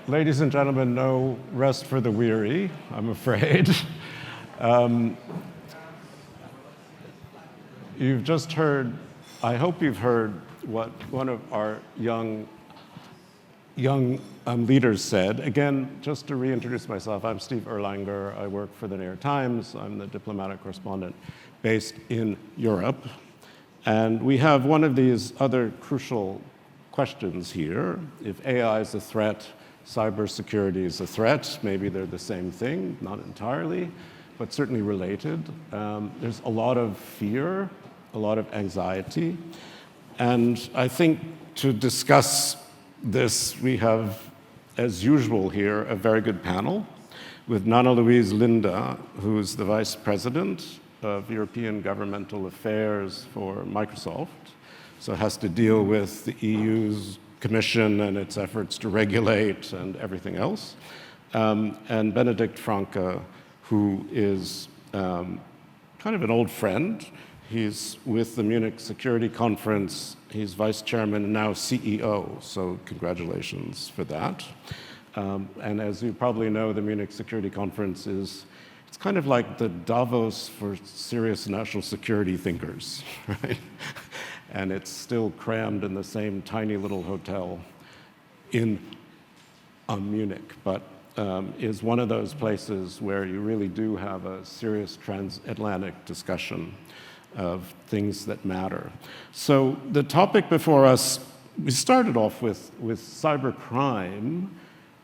Ladies and gentlemen, no rest for the weary, I'm afraid. You've just heard, I hope you've heard what one of our young leaders said. Again, just to reintroduce myself, I'm Steve Erlanger. I work for the New York Times. I'm the diplomatic correspondent based in Europe. And we have one of these other crucial questions here. If AI is a threat, cybersecurity is a threat. Maybe they're the same thing, not entirely, but certainly related. There's a lot of fear, a lot of anxiety. And I think to discuss this, we have, as usual here, a very good panel with Nanna-Louise Linde, who's the Vice President of European Governmental Affairs for Microsoft, so has to deal with the EU's Commission and its efforts to regulate and everything else. And Benedikt Franke, who is kind of an old friend. He's with the Munich Security Conference. He's vice chairman and now C.E.O., so congratulations for that. And as you probably know, the Munich Security Conference it's kind of like the Davos for serious national security thinkers, right? And it's still crammed in the same tiny little hotel in Munich, but is one of those places where you really do have a serious transatlantic discussion of things that matter. So the topic before us, we started off with cybercrime,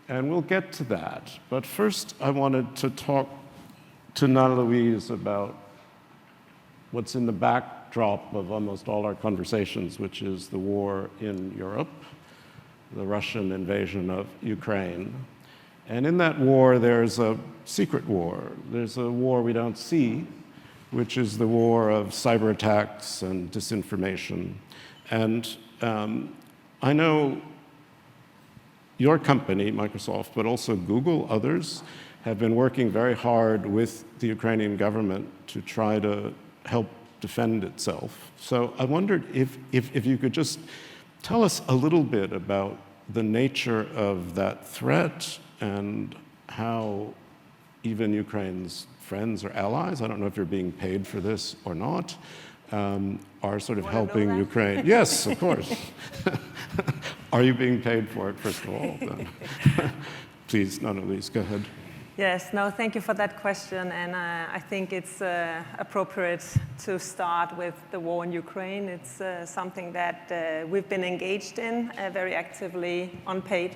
and we'll get to that. But first, I wanted to talk to Nanna-Louise about what's in the backdrop of almost all our conversations, which is the war in Europe, the Russian invasion of Ukraine. And in that war, there's a secret war. There's a war we don't see, which is the war of cyber attacks and disinformation. And I know your company, Microsoft, but also Google, others, have been working very hard with the Ukrainian government to try to help defend itself. So I wondered if you could just tell us a little bit about the nature of that threat and how even Ukraine's friends or allies, I don't know if you're being paid for this or not, are sort of helping Ukraine. Yes, of course. Are you being paid for it, first of all? Please, Nanna-Louise, go ahead. Yes, no, thank you for that question. And I think it's appropriate to start with the war in Ukraine. It's something that we've been engaged in very actively, unpaid,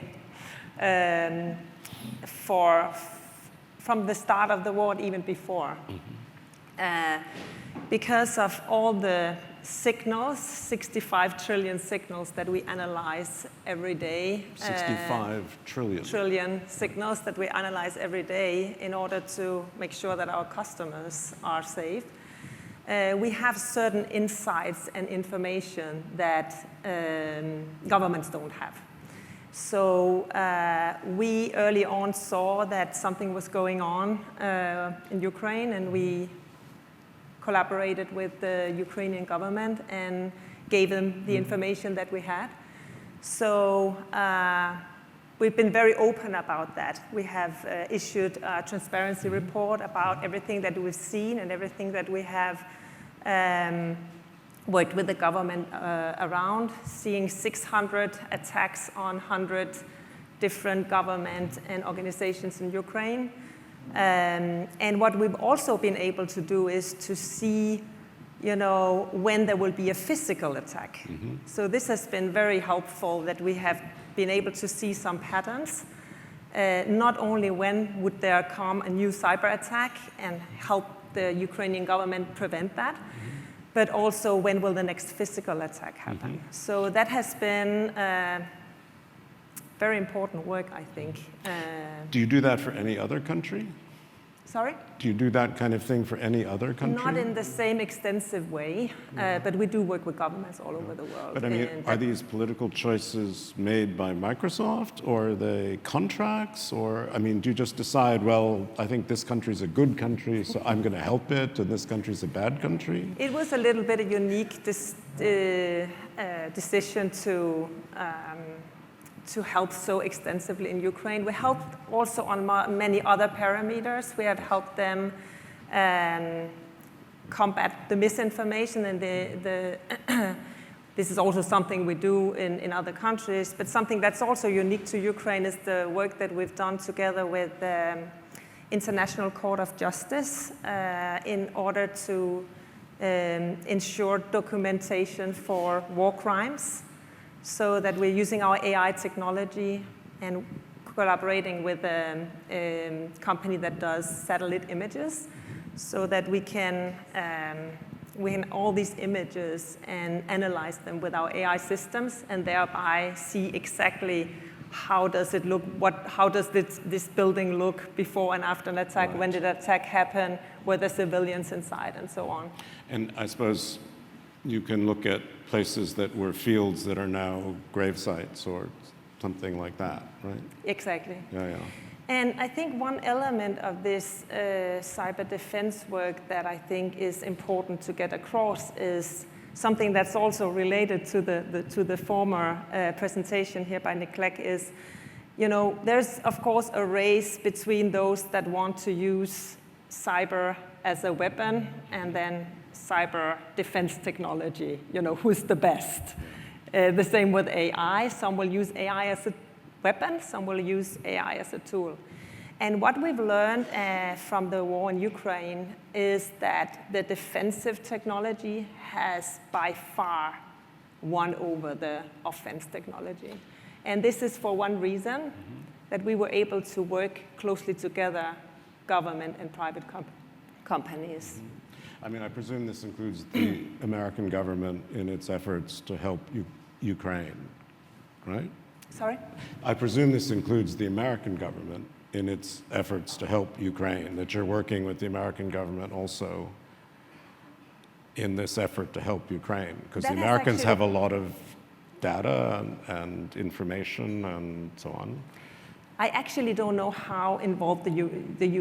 from the start of the war, even before. Because of all the signals, 65 trillion signals that we analyze every day. 65 trillion. Trillion signals that we analyze every day in order to make sure that our customers are safe. We have certain insights and information that governments don't have. So we early on saw that something was going on in Ukraine, and we collaborated with the Ukrainian government and gave them the information that we had. So we've been very open about that. We have issued a transparency report about everything that we've seen and everything that we have worked with the government around, seeing 600 attacks on 100 different government and organizations in Ukraine. And what we've also been able to do is to see, when there will be a physical attack. Mm-hmm. So this has been very helpful that we have been able to see some patterns, not only when would there come a new cyber attack and help the Ukrainian government prevent that, but also when will the next physical attack happen. Mm-hmm. So that has been very important work, I think. Do you do that for any other country? Sorry? Do you do that kind of thing for any other country? Not in the same extensive way, but we do work with governments all over the world. But I mean, are these political choices made by Microsoft, or are they contracts? Or, I mean, do you just decide, well, I think this country's a good country, so I'm going to help it, and this country's a bad country? It was a little bit a unique decision to help so extensively in Ukraine. We helped also on many other parameters. We have helped them combat the misinformation, and this is also something we do in other countries, but something that's also unique to Ukraine is the work that we've done together with the International Court of Justice in order to ensure documentation for war crimes, so that we're using our AI technology and collaborating with a company that does satellite images, so that we can all these images and analyze them with our AI systems, and thereby see exactly how does it look, how does this building look before and after an attack, when did the attack happen, were there civilians inside, and so on. And I suppose you can look at places that were fields that are now grave sites or something like that, right? Exactly. Yeah. And I think one element of this cyber defense work that I think is important to get across is something that's also related to the former presentation here by Nick is, there's of course a race between those that want to use cyber as a weapon and then cyber defense technology, who's the best. The same with AI. Some will use AI as a weapon, some will use AI as a tool. And what we've learned from the war in Ukraine is that the defensive technology has by far won over the offense technology. And this is for one reason, that we were able to work closely together, government and private companies. I mean, I presume this includes the American government in its efforts to help Ukraine, right? Sorry? I presume this includes the American government in its efforts to help Ukraine, that you're working with the American government also in this effort to help Ukraine, because the Americans have a lot of data and information and so on. I actually don't know how involved the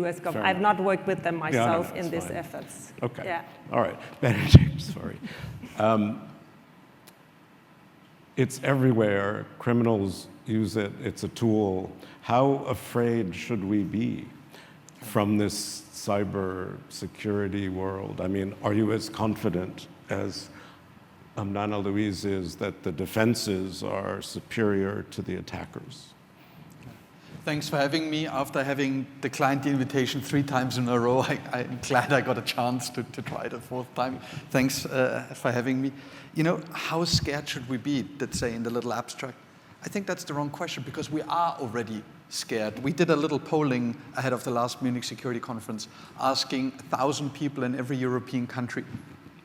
U.S. government. I've not worked with them myself in these efforts. Okay. Yeah. All right. Benedikt, sorry. It's everywhere. Criminals use it. It's a tool. How afraid should we be from this cyber security world? I mean, are you as confident as Nanna-Louise is that the defenses are superior to the attackers? Thanks for having me. After having declined the invitation 3 times in a row, I'm glad I got a chance to try it a 4th time. Thanks for having me. How scared should we be, let's say, in the little abstract? I think that's the wrong question, because we are already scared. We did a little polling ahead of the last Munich Security Conference, asking 1,000 people in every European country,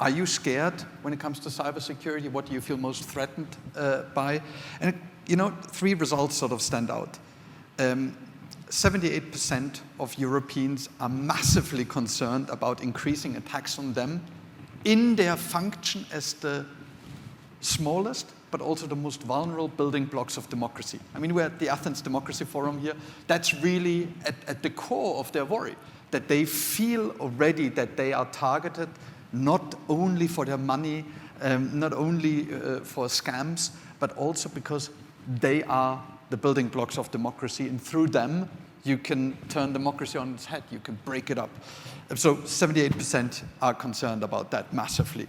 are you scared when it comes to cybersecurity? What do you feel most threatened by? And 3 results sort of stand out. 78% of Europeans are massively concerned about increasing attacks on them in their function as the smallest, but also the most vulnerable building blocks of democracy. I mean, we're at the Athens Democracy Forum here. That's really at the core of their worry, that they feel already that they are targeted not only for their money, not only for scams, but also because they are the building blocks of democracy, and through them, you can turn democracy on its head, you can break it up. So 78% are concerned about that massively.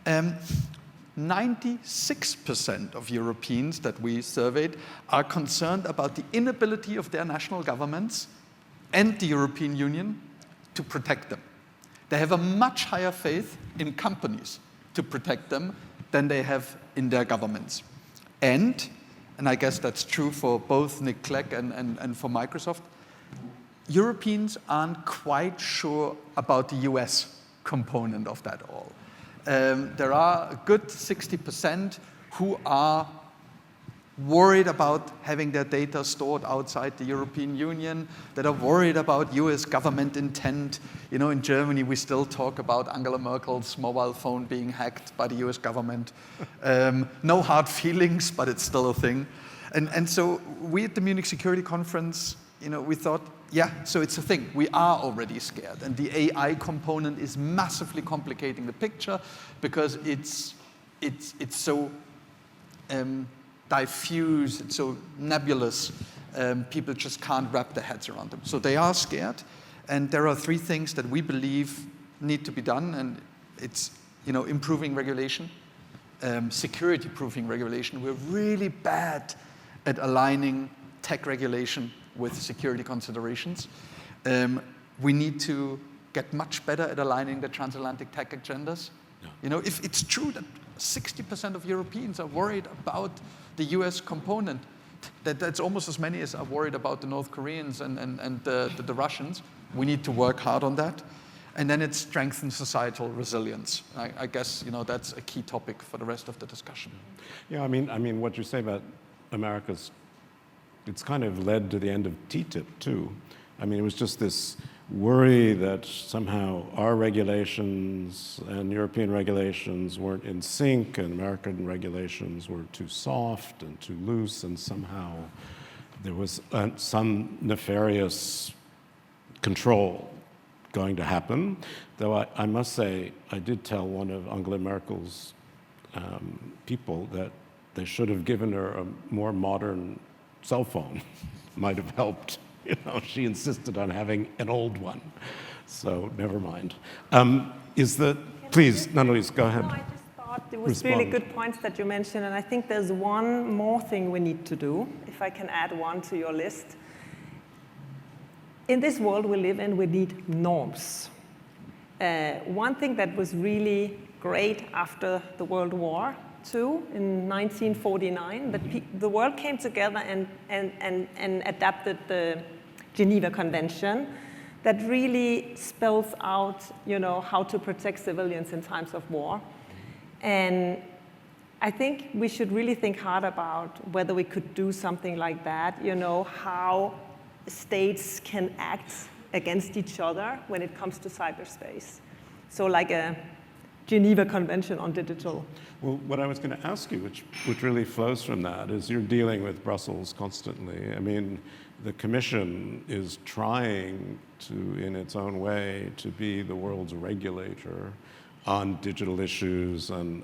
96% of Europeans that we surveyed are concerned about the inability of their national governments and the European Union to protect them. They have a much higher faith in companies to protect them than they have in their governments. And I guess that's true for both Nick Clegg and for Microsoft, Europeans aren't quite sure about the US component of that all. There are a good 60% who are worried about having their data stored outside the European Union, that are worried about US government intent. In Germany, we still talk about Angela Merkel's mobile phone being hacked by the US government. No hard feelings, but it's still a thing. And so we at the Munich Security Conference, we thought, yeah, so it's a thing. We are already scared. And the AI component is massively complicating the picture because it's so diffuse, it's so nebulous, people just can't wrap their heads around them. So they are scared, and there are 3 things that we believe need to be done, and it's improving regulation, security-proofing regulation. We're really bad at aligning tech regulation with security considerations. We need to get much better at aligning the transatlantic tech agendas. Yeah. If it's true that 60% of Europeans are worried about the US component, that's almost as many as are worried about the North Koreans and the Russians. We need to work hard on that. And then it strengthens societal resilience. I guess that's a key topic for the rest of the discussion. Yeah, I mean, what you say about America's, it's kind of led to the end of TTIP too. I mean, it was just this worry that somehow our regulations and European regulations weren't in sync, and American regulations were too soft and too loose, and somehow there was some nefarious control going to happen. Though I must say, I did tell one of Angela Merkel's people that they should have given her a more modern cell phone. Might have helped. She insisted on having an old one. So never mind. Please, Nanna-Louise, go ahead. No, I just thought it was really good points that you mentioned, and I think there's one more thing we need to do, if I can add one to your list. In this world we live in, we need norms. One thing that was really great after the World War II in 1949, that the world came together and adapted the Geneva Convention that really spells out, how to protect civilians in times of war. And I think we should really think hard about whether we could do something like that, how states can act against each other when it comes to cyberspace. So like a Geneva Convention on digital. Well, what I was going to ask you, which really flows from that, is you're dealing with Brussels constantly. I mean, the Commission is trying to, in its own way, to be the world's regulator on digital issues, and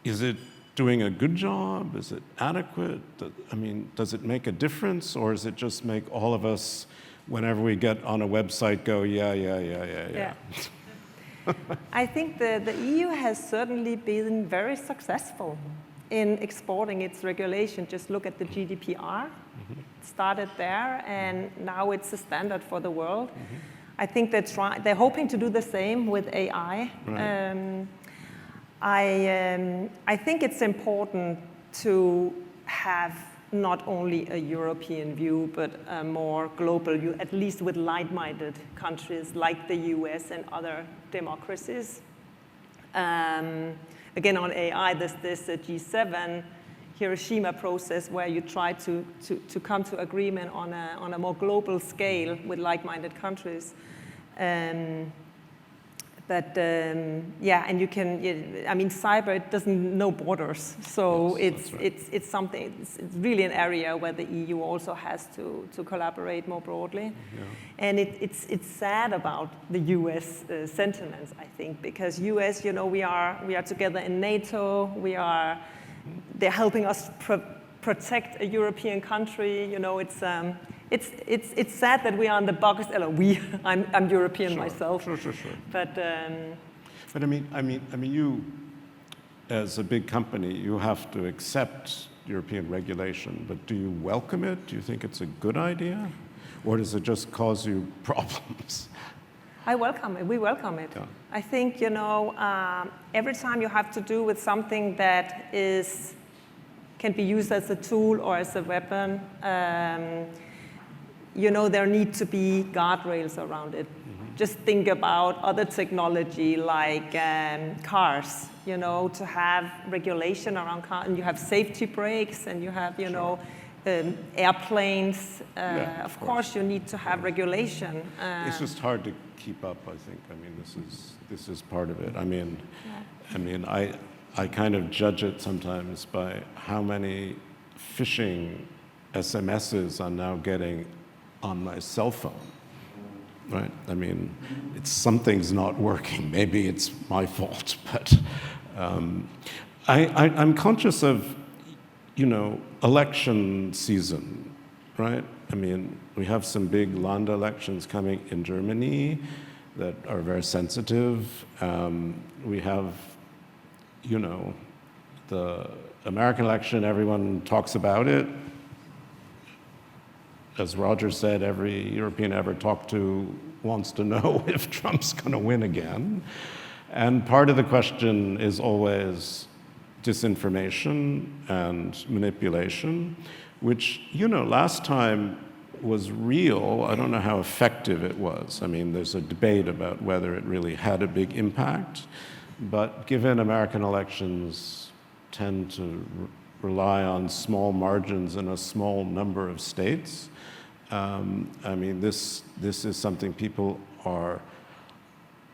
is it doing a good job? Is it adequate? I mean, does it make a difference, or does it just make all of us, whenever we get on a website, go, yeah. I think the EU has certainly been very successful in exporting its regulation. Just look at the GDPR. It started there, and now it's a standard for the world. I think they're hoping to do the same with AI. Right. I think it's important to have not only a European view, but a more global view, at least with like-minded countries like the US and other democracies. Again, on AI, there's this G7 Hiroshima process where you try to come to agreement on a more global scale with like-minded countries. And you can, I mean, cyber, it doesn't know borders. So yes, it's something, it's really an area where the EU also has to collaborate more broadly. Yeah. And it's sad about the US sentiments, I think, because US, we are together in NATO, they're helping us protect a European country, It's sad that we are on the box. I'm European myself. Sure. But I mean, you, as a big company, you have to accept European regulation. But do you welcome it? Do you think it's a good idea, or does it just cause you problems? I welcome it. We welcome it. Yeah. I think every time you have to do with something that can be used as a tool or as a weapon. There need to be guardrails around it. Just think about other technology like cars, to have regulation around cars, and you have safety brakes, and you have, airplanes. Of course, you need to have regulation. It's just hard to keep up, I think. I mean, this is part of it. I mean, I kind of judge it sometimes by how many phishing SMSs I'm now getting on my cell phone, right? I mean, something's not working. Maybe it's my fault, but I'm conscious of, election season, right? I mean, we have some big Linde elections coming in Germany that are very sensitive. We have, the American election, everyone talks about it. As Roger said, every European I ever talked to wants to know if Trump's going to win again. And part of the question is always disinformation and manipulation, which, last time was real. I don't know how effective it was. I mean, there's a debate about whether it really had a big impact. But given American elections tend to rely on small margins in a small number of states, I mean, this is something people are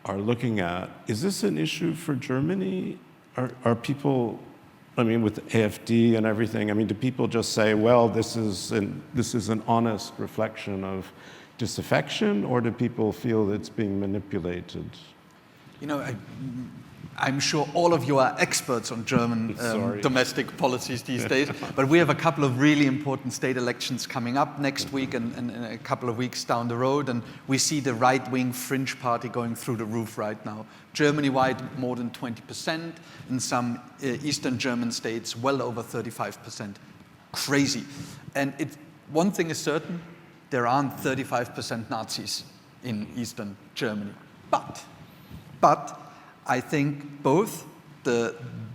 looking at. Is this an issue for Germany? Are people, I mean, with AfD and everything, I mean, do people just say, well, this is an honest reflection of disaffection, or do people feel that it's being manipulated? I'm sure all of you are experts on German domestic policies these days, but we have a couple of really important state elections coming up next week and a couple of weeks down the road, and we see the right-wing fringe party going through the roof right now. Germany-wide, more than 20%. In some Eastern German states, well over 35%. Crazy. And one thing is certain, there aren't 35% Nazis in Eastern Germany. But I think both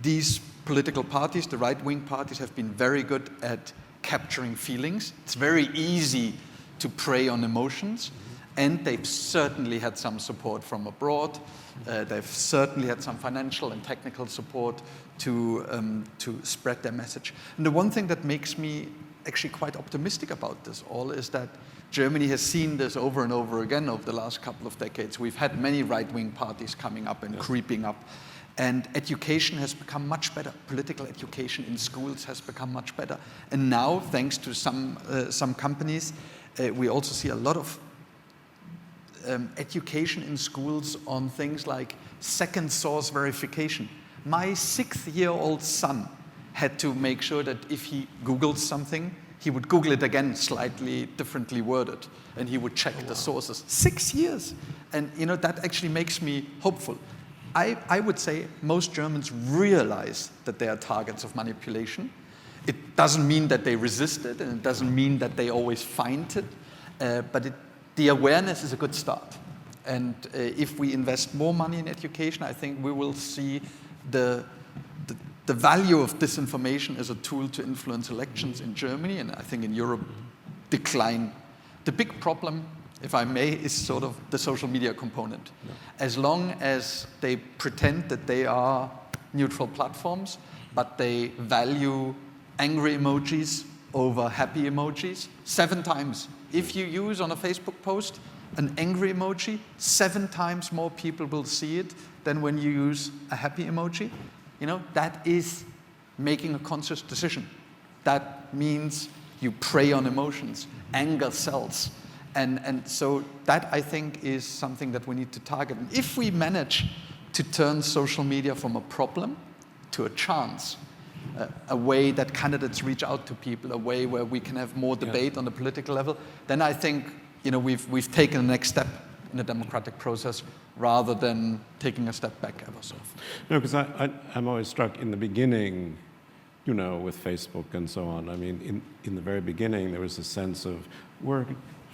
these political parties, the right-wing parties, have been very good at capturing feelings. It's very easy to prey on emotions, and they've certainly had some support from abroad. They've certainly had some financial and technical support to spread their message. And the one thing that makes me actually quite optimistic about this all is that Germany has seen this over and over again over the last couple of decades. We've had many right-wing parties coming up and creeping up. And education has become much better. Political education in schools has become much better. And now, thanks to some companies, we also see a lot of education in schools on things like second source verification. My 6-year-old son had to make sure that if he Googled something, he would Google it again, slightly differently worded, and he would check the sources. 6 years. And that actually makes me hopeful. I would say most Germans realize that they are targets of manipulation. It doesn't mean that they resist it, and it doesn't mean that they always find it, but the awareness is a good start. And if we invest more money in education, I think we will see the value of disinformation as a tool to influence elections in Germany, and I think in Europe, decline. The big problem, if I may, is sort of the social media component. Yeah. As long as they pretend that they are neutral platforms, but they value angry emojis over happy emojis, 7 times. If you use on a Facebook post an angry emoji, 7 times more people will see it than when you use a happy emoji. That is making a conscious decision. That means you prey on emotions. Anger sells. And so that, I think, is something that we need to target. And if we manage to turn social media from a problem to a chance, a way that candidates reach out to people, a way where we can have more debate on the political level, then I think we've taken the next step in the democratic process rather than taking a step back ever so often. No, because I'm always struck in the beginning, with Facebook and so on. I mean, in the very beginning, there was a sense of we're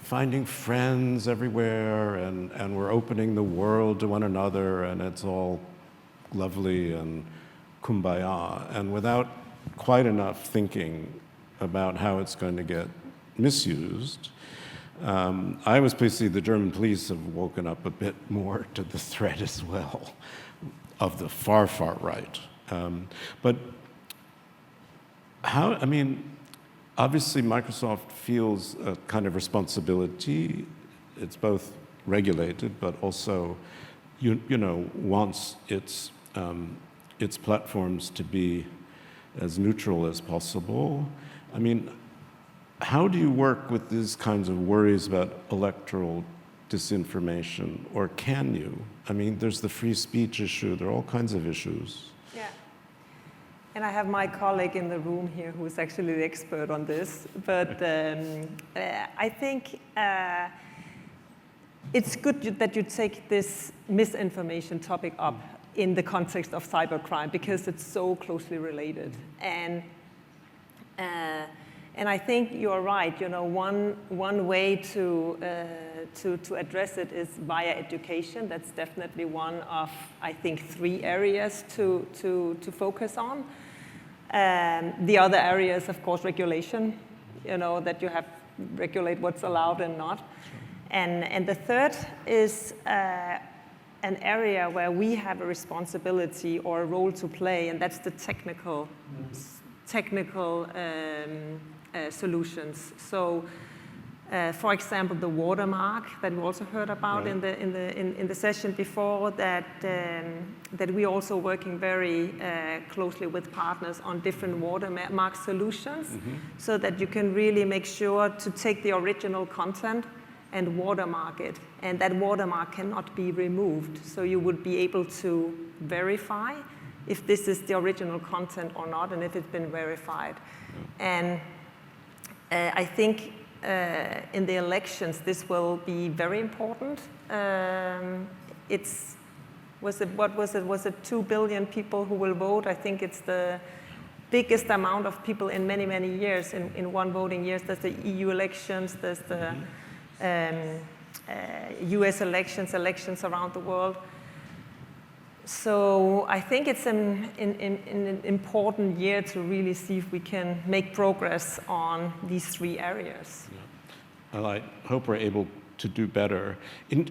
finding friends everywhere and we're opening the world to one another and it's all lovely and kumbaya, and without quite enough thinking about how it's going to get misused. I was pleased to see the German police have woken up a bit more to the threat as well of the far, far right. But obviously Microsoft feels a kind of responsibility. It's both regulated, but also, wants its platforms to be as neutral as possible. I mean, how do you work with these kinds of worries about electoral disinformation, or can you? I mean, there's the free speech issue, there are all kinds of issues. Yeah. I think, the first thing is, I think, to understand that, the platforms are And I have my colleague in the room here who is actually the expert on this. But I think it's good that you take this misinformation topic up in the context of cybercrime because it's so closely related. And I think you're right. You know, one way to address it is via education. That's definitely one of, I think, 3 areas to focus on. The other area is, of course, regulation. You know, that you have regulate what's allowed and not. And the third is an area where we have a responsibility or a role to play, and that's the technical solutions. So, for example, the watermark that we also heard about in the session before, that we're also working very closely with partners on different watermark solutions, so that you can really make sure to take the original content and watermark it, and that watermark cannot be removed. So you would be able to verify if this is the original content or not, and if it's been verified. And I think in the elections, this will be very important. Was it 2 billion people who will vote? I think it's the biggest amount of people in many, many years in one voting year. There's the EU elections, there's the US elections around the world. So I think it's an important year to really see if we can make progress on these 3 areas. Yeah. Well, I hope we're able to do better.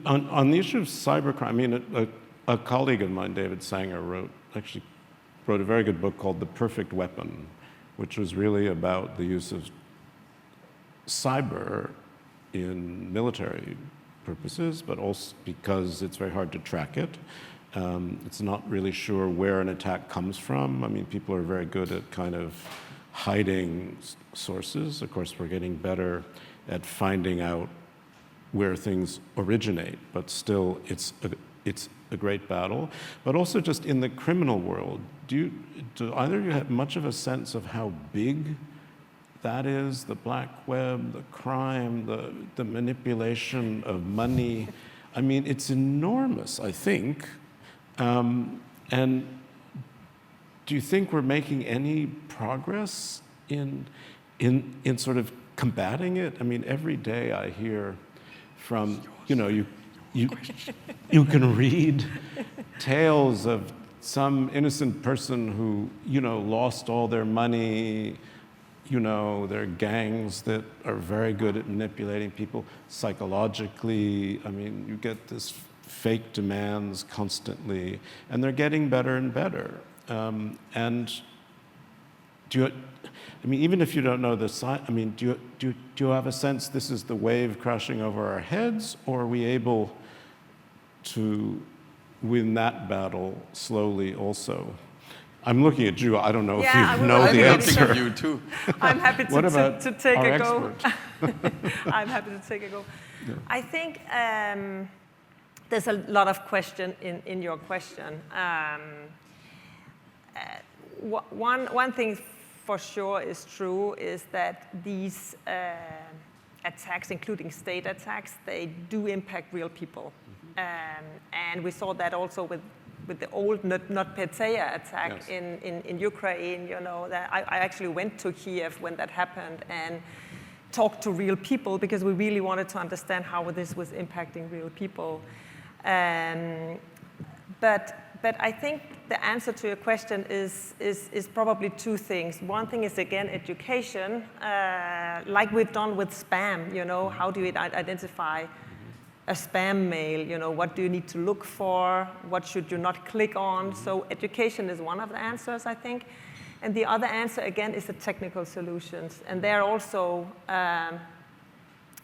On the issue of cybercrime, I mean, a colleague of mine, David Sanger, wrote a very good book called The Perfect Weapon, which was really about the use of cyber in military purposes, but also because it's very hard to track it. It's not really sure where an attack comes from. I mean, people are very good at kind of hiding sources. Of course, we're getting better at finding out where things originate, but still, it's a great battle. But also just in the criminal world, do either of you have much of a sense of how big that is, the black web, the crime, the manipulation of money? I mean, it's enormous, I think. And do you think we're making any progress in sort of combating it? I mean, every day I hear from, you know, you can read tales of some innocent person who, you know, lost all their money. You know, there are gangs that are very good at manipulating people psychologically. I mean, you get this fake demands constantly, and they're getting better and better. And I mean, even if you don't know the sign, I mean, do you have a sense this is the wave crashing over our heads, or are we able to win that battle slowly also? I'm looking at you. I don't know if you know the answer. I'm looking at you too. I'm happy to take a go. I'm happy to take a go. Yeah. I think there's a lot of question in your question. One thing for sure is true is that these attacks, including state attacks, they do impact real people. And we saw that also with the old NotPetya attack in Ukraine. You know, that I actually went to Kiev when that happened and talked to real people because we really wanted to understand how this was impacting real people. But I think the answer to your question is probably 2 things. One thing is, again, education, like we've done with spam. You know, how do you identify a spam mail? You know, what do you need to look for? What should you not click on? So education is one of the answers, I think. And the other answer, again, is the technical solutions. And they're also,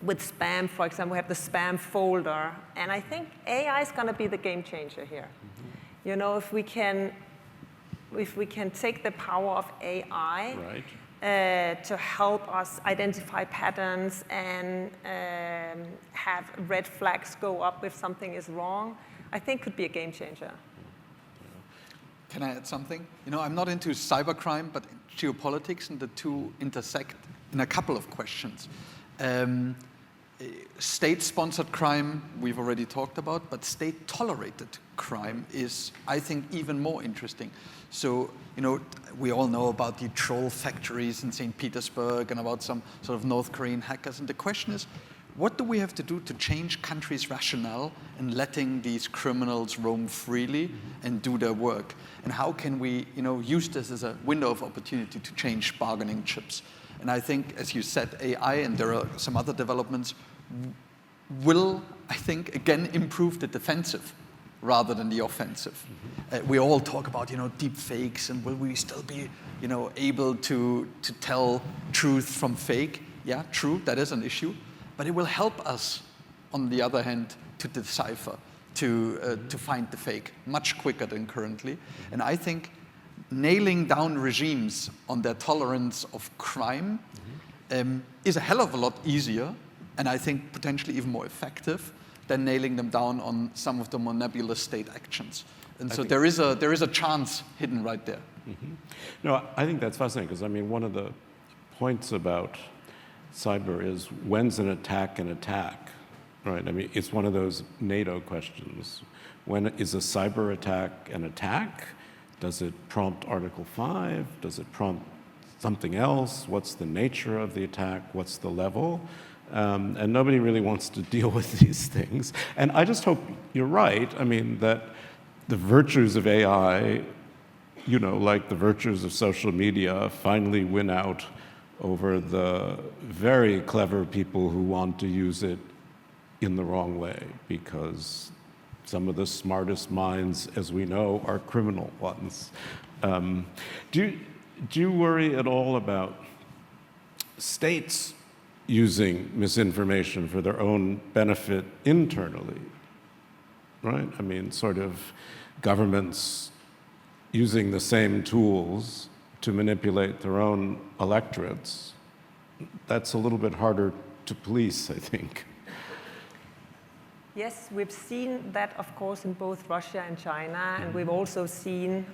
with spam, for example, we have the spam folder. And I think AI is going to be the game changer here. You know, if we can take the power of AI to help us identify patterns and have red flags go up if something is wrong, I think could be a game changer. Can I add something? You know, I'm not into cybercrime, but geopolitics, and the two intersect in a couple of questions. State-sponsored crime, we've already talked about, but state-tolerated crime is, I think, even more interesting. So, you know, we all know about the troll factories in St. Petersburg and about some sort of North Korean hackers. And the question is, what do we have to do to change countries' rationale in letting these criminals roam freely and do their work? And how can we, you know, use this as a window of opportunity to change bargaining chips? And I think, as you said, AI, and there are some other developments, will, I think, again, improve the defensive rather than the offensive. We all talk about, you know, deep fakes, and will we still be, you know, able to tell truth from fake? Yeah, true, that is an issue. But it will help us, on the other hand, to decipher, to find the fake much quicker than currently. And I think nailing down regimes on their tolerance of crime is a hell of a lot easier, and I think potentially even more effective than nailing them down on some of the more nebulous state actions. And so there is a chance hidden right there. No, I think that's fascinating, because I mean, one of the points about cyber is, when's an attack, right? I mean, it's one of those NATO questions. When is a cyber attack an attack? Does it prompt Article 5? Does it prompt something else? What's the nature of the attack? What's the level? And nobody really wants to deal with these things. And I just hope you're right. I mean, that the virtues of AI, you know, like the virtues of social media, finally win out over the very clever people who want to use it in the wrong way, because some of the smartest minds, as we know, are criminal ones. Do you worry at all about states using misinformation for their own benefit internally, right? I mean, sort of governments using the same tools to manipulate their own electorates. That's a little bit harder to police, I think. Yes, we've seen that, of course, in both Russia and China, and we've also seen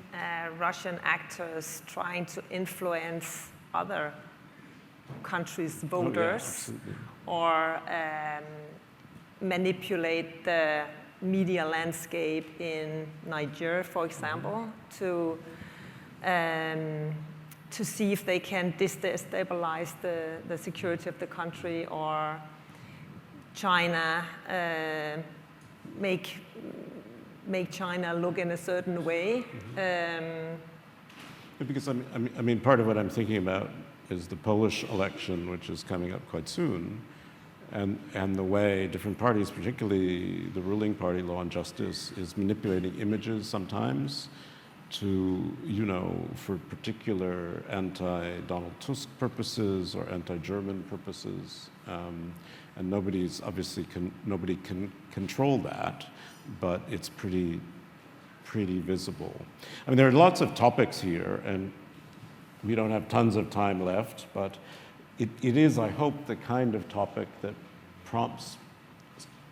Russian actors trying to influence other countries' voters, or manipulate the media landscape in Niger, for example, to see if they can destabilize the security of the country, or China, make China look in a certain way. Because I mean, part of what I'm thinking about is the Polish election, which is coming up quite soon, and the way different parties, particularly the ruling party, Law and Justice, is manipulating images sometimes to, you know, for particular anti-Donald Tusk purposes or anti-German purposes. And nobody can control that, but it's pretty visible. I mean, there are lots of topics here, and we don't have tons of time left, but it is, I hope, the kind of topic that prompts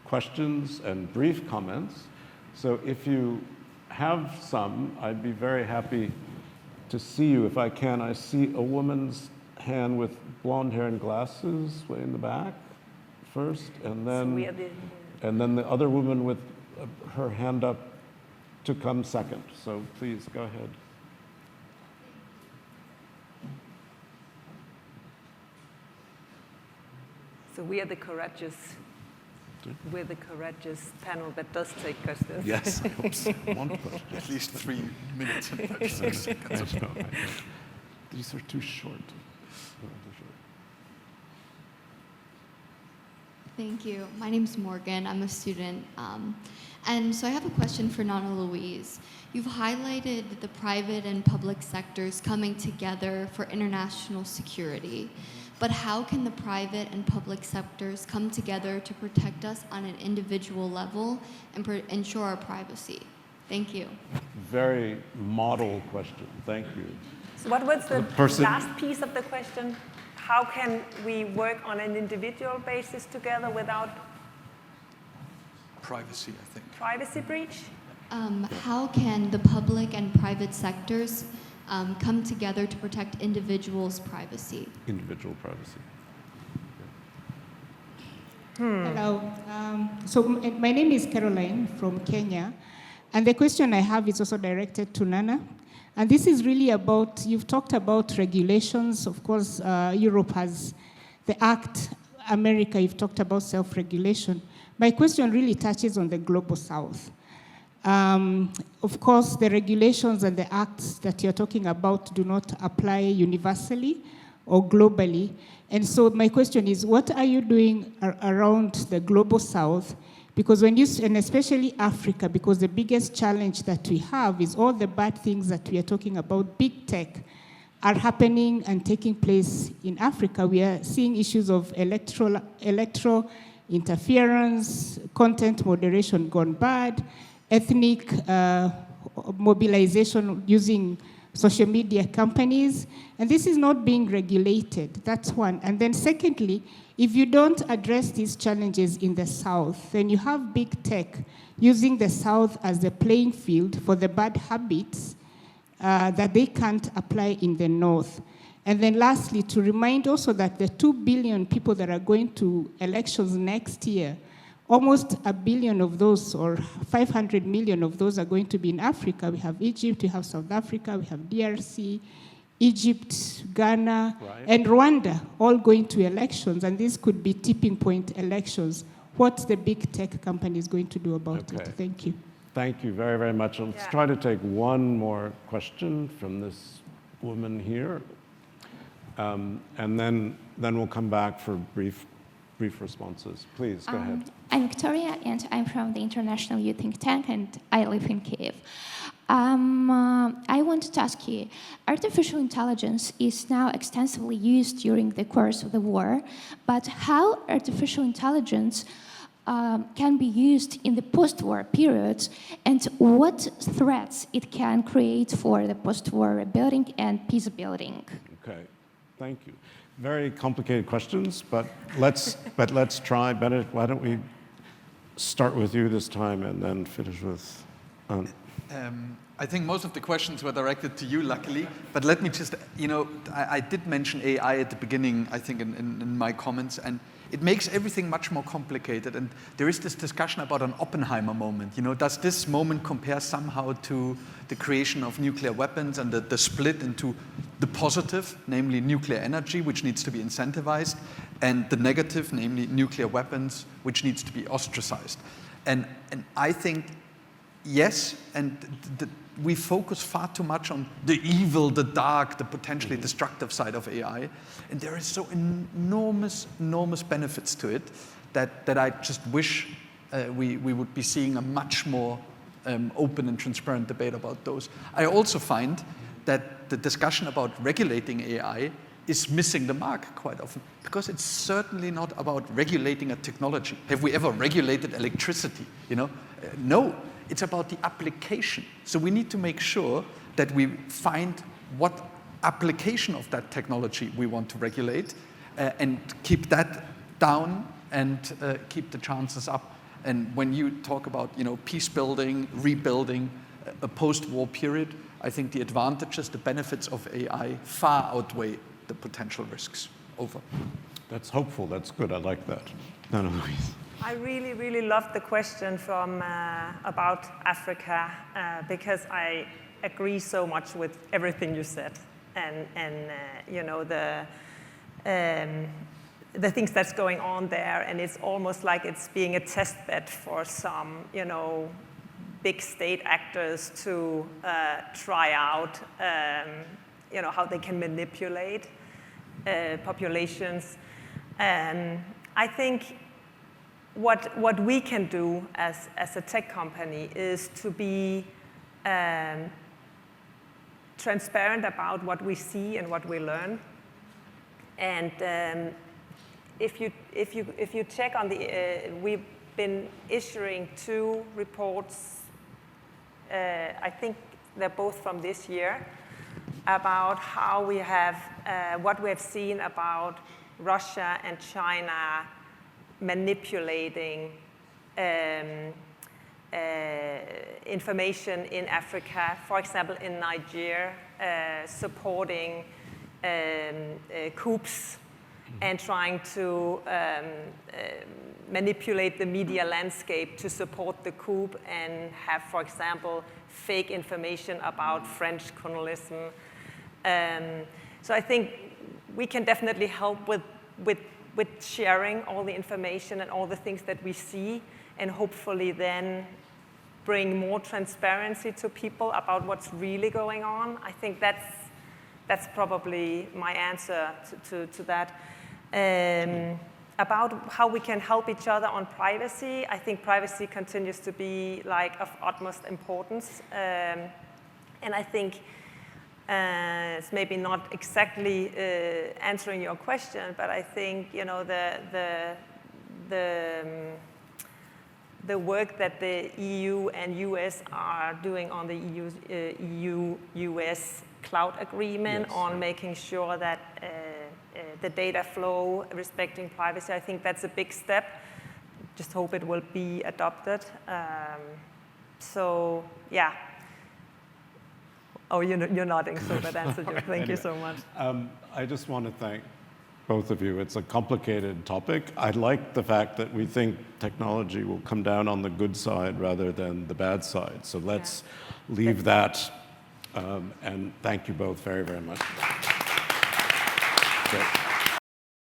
questions and brief comments. So if you have some, I'd be very happy to see you. If I can, I see a woman's hand with blonde hair and glasses way in the back first, and then the other woman with her hand up to come second. So please go ahead. So we are the courageous panel that does take questions. Yes, I hope so. One question. At least 3 minutes and 36 seconds. These are too short. Thank you. My name's Morgan. I'm a student. And so I have a question for Nanna-Louise. You've highlighted the private and public sectors coming together for international security. But how can the private and public sectors come together to protect us on an individual level and ensure our privacy? Thank you. Very model question. Thank you. So what was the last piece of the question? How can we work on an individual basis together without privacy, I think. Privacy breach? how can the public and private sectors come together to protect individuals' privacy? Individual privacy. Hello. My name is Caroline from Kenya. And the question I have is also directed to Nana. And this is really about, you've talked about regulations. Of course, Europe has the Act. America, you've talked about self-regulation. My question really touches on the global south. Of course, the regulations and the acts that you're talking about do not apply universally or globally. And so my question is, what are you doing around the global south? Because when you, and especially Africa, because the biggest challenge that we have is all the bad things that we are talking about, big tech, are happening and taking place in Africa. We are seeing issues of electoral interference, content moderation gone bad, ethnic mobilization using social media companies, and this is not being regulated. That's one. And then secondly, if you don't address these challenges in the South, then you have big tech using the South as the playing field for the bad habits that they can't apply in the North. And then lastly, to remind also that the 2 billion people that are going to elections next year, almost 1 billion of those, or 500 million of those, are going to be in Africa. We have Egypt, we have South Africa, we have DRC, Egypt, Ghana, and Rwanda, all going to elections. And these could be tipping point elections. What's the big tech companies going to do about it? Thank you. Thank you very, very much. Let's try to take one more question from this woman here. And then we'll come back for brief responses. Please, go ahead. I'm Victoria, and I'm from the International Youth Think Tank, and I live in Kiev. I wanted to ask you, artificial intelligence is now extensively used during the course of the war, but how artificial intelligence can be used in the post-war period, and what threats it can create for the post-war rebuilding and peace building? Okay, thank you. Very complicated questions, but let's try. Benedikt, why don't we start with you this time and then finish with... I think most of the questions were directed to you, luckily. But let me just, I did mention AI at the beginning, I think, in my comments, and it makes everything much more complicated. And there is this discussion about an Oppenheimer moment. Does this moment compare somehow to the creation of nuclear weapons and the split into the positive, namely nuclear energy, which needs to be incentivized, and the negative, namely nuclear weapons, which needs to be ostracized? And I think, yes, and we focus far too much on the evil, the dark, the potentially destructive side of AI, and there is so enormous benefits to it that I just wish we would be seeing a much more open and transparent debate about those. I also find that the discussion about regulating AI is missing the mark quite often, because it's certainly not about regulating a technology. Have we ever regulated electricity? No. It's about the application. So we need to make sure that we find what application of that technology we want to regulate and keep that down and keep the chances up. And when you talk about peace building, rebuilding, a post-war period, I think the advantages, the benefits of AI far outweigh the potential risks. Over. That's hopeful. That's good. I like that. Nanna-Louise. I really, really loved the question from about Africa because I agree so much with everything you said, and the things that's going on there, and it's almost like it's being a test bed for some big state actors to try out how they can manipulate populations. I think what we can do as a tech company is to be transparent about what we see and what we learn. And if you check on we've been issuing 2 reports. I think they're both from this year, about how we have what we have seen about Russia and China manipulating information in Africa, for example, in Nigeria, supporting coups and trying to manipulate the media landscape to support the coup and have, for example, fake information about French colonialism. So I think we can definitely help with sharing all the information and all the things that we see, and hopefully then bring more transparency to people about what's really going on. I think that's probably my answer to that. About how we can help each other on privacy, I think privacy continues to be like of utmost importance. And I think it's maybe not exactly answering your question, but I think the work that the EU and US are doing on the EU-US cloud agreement, yes, on making sure that the data flow respecting privacy, I think that's a big step. Just hope it will be adopted. So yeah. Oh, you're nodding, so that answered you. Thank you so much. I just want to thank both of you. It's a complicated topic. I like the fact that we think technology will come down on the good side rather than the bad side. So let's leave that. And thank you both very, very much. Great.